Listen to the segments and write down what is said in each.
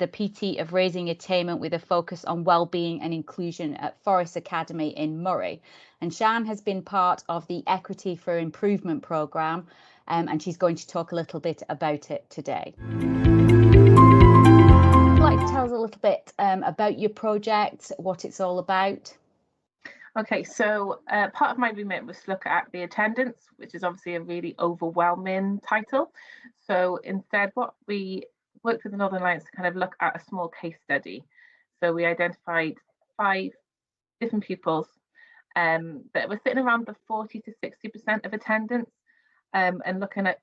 the PT of raising attainment with a focus on well-being and inclusion at Forest Academy in Moray. And Sian has been part of the Equity for Improvement programme, and she's going to talk a little bit about it today. Would you like to tell us a little bit about your project, what it's all about? Okay, so part of my remit was to look at the attendance, which is obviously a really overwhelming title. So instead, what we worked with the Northern Alliance to kind of look at a small case study. So we identified 5 different pupils that were sitting around the 40 to 60% of attendance, and looking at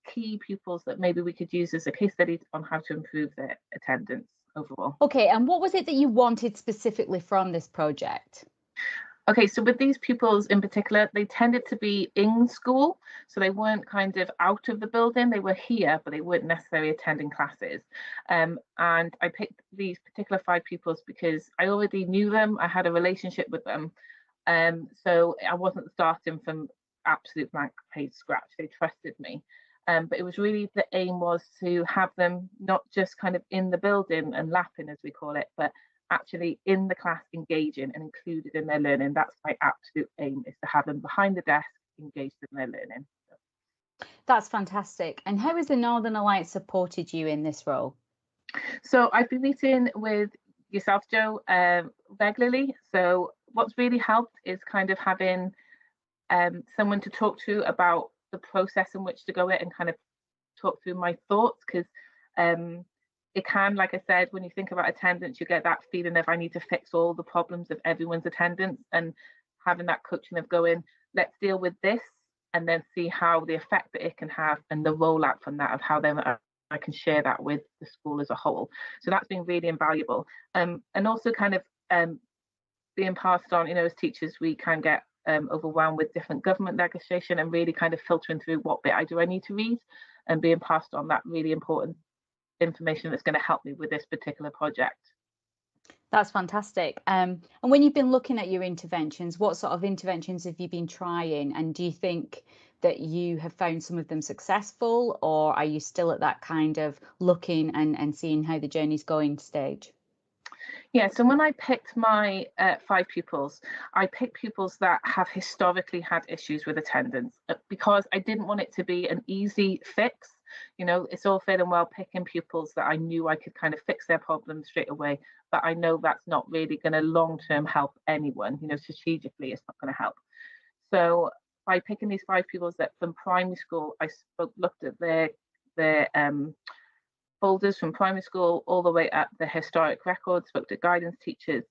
key pupils that maybe we could use as a case study on how to improve their attendance overall. Okay, and what was it that you wanted specifically from this project? Okay, so with these pupils in particular, they tended to be in school, so they weren't kind of out of the building. They were here, but they weren't necessarily attending classes. And I picked these particular 5 pupils because I already knew them. I had a relationship with them. So I wasn't starting from absolute blank page scratch. They trusted me. But it was really, the aim was to have them not just kind of in the building and lapping, as we call it, but actually in the class, engaging and included in their learning. That's my absolute aim, is to have them behind the desk, engaged in their learning. That's fantastic. And how has the Northern Alliance supported you in this role? So I've been meeting with yourself, Jo, regularly. So what's really helped is kind of having someone to talk to about the process in which to go it, and kind of talk through my thoughts, because it can, like I said, when you think about attendance, you get that feeling of I need to fix all the problems of everyone's attendance, and having that coaching of going, let's deal with this and then see how the effect that it can have, and the rollout from that of how then I can share that with the school as a whole. So that's been really invaluable. And also kind of being passed on, as teachers, we can get overwhelmed with different government legislation, and really kind of filtering through what bit I need to read, and being passed on that really important information that's going to help me with this particular project. That's fantastic. And when you've been looking at your interventions, what sort of interventions have you been trying? And do you think that you have found some of them successful, or are you still at that kind of looking and seeing how the journey's going stage? Yeah, so when I picked my 5 pupils, I picked pupils that have historically had issues with attendance, because I didn't want it to be an easy fix. It's all fair and well picking pupils that I knew I could kind of fix their problems straight away, but I know that's not really going to long-term help anyone. Strategically, it's not going to help. So by picking these 5 pupils that from primary school, I looked at their folders from primary school all the way up the historic records, spoke to guidance teachers,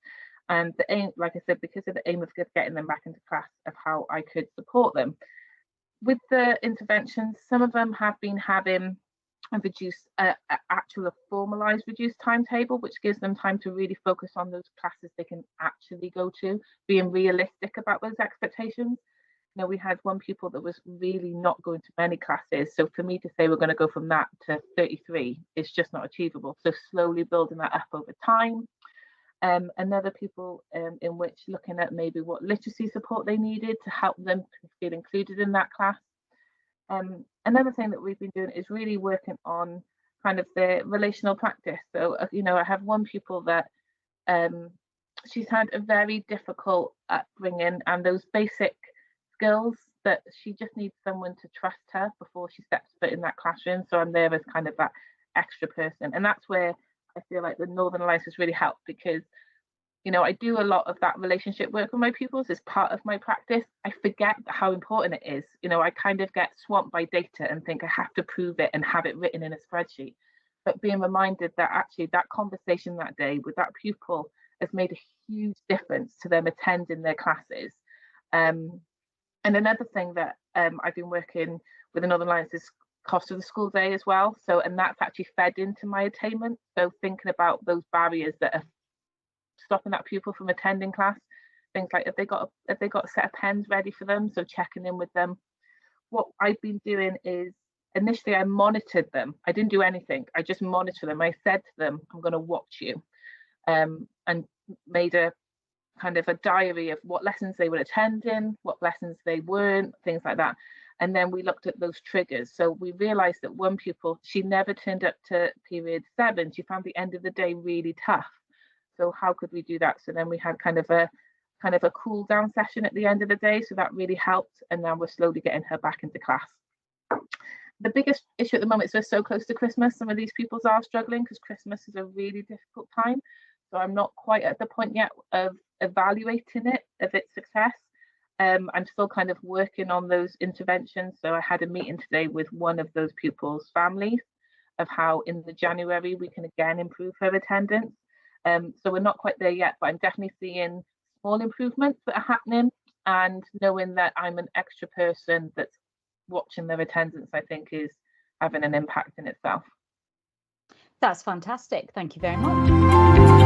and the aim, like I said, because of the aim of getting them back into class, of how I could support them. With the interventions, some of them have been having a reduced, actual formalized reduced timetable, which gives them time to really focus on those classes they can actually go to, being realistic about those expectations. We had one pupil that was really not going to many classes. So for me to say we're going to go from that to 33 is just not achievable. So slowly building that up over time. Another pupil in which looking at maybe what literacy support they needed to help them feel included in that class. Another thing that we've been doing is really working on kind of the relational practice. So, I have one pupil that she's had a very difficult upbringing, and those basic skills that she just needs someone to trust her before she steps foot in that classroom. So I'm there as kind of that extra person. And that's where I feel like the Northern Alliance has really helped, because I do a lot of that relationship work with my pupils as part of my practice. I forget how important it is. I kind of get swamped by data and think I have to prove it and have it written in a spreadsheet. But being reminded that actually that conversation that day with that pupil has made a huge difference to them attending their classes. And another thing that I've been working with the Northern Alliance is cost of the school day as well. So, and that's actually fed into my attainment. So thinking about those barriers that are stopping that pupil from attending class, things like if they got a set of pens ready for them, so checking in with them. What I've been doing is, initially I monitored them. I didn't do anything. I just monitored them. I said to them, I'm going to watch you, and made a kind of a diary of what lessons they were attending, what lessons they weren't, things like that. And then we looked at those triggers. So we realized that one pupil, she never turned up to period 7. She found the end of the day really tough. So how could we do that? So then we had kind of a cool down session at the end of the day. So that really helped. And now we're slowly getting her back into class. The biggest issue at the moment is we're so close to Christmas. Some of these pupils are struggling because Christmas is a really difficult time. So I'm not quite at the point yet of evaluating it, of its success. I'm still kind of working on those interventions. So I had a meeting today with one of those pupils' families of how in the January we can again improve her attendance. So we're not quite there yet, but I'm definitely seeing small improvements that are happening, and knowing that I'm an extra person that's watching their attendance, I think, is having an impact in itself. That's fantastic. Thank you very much.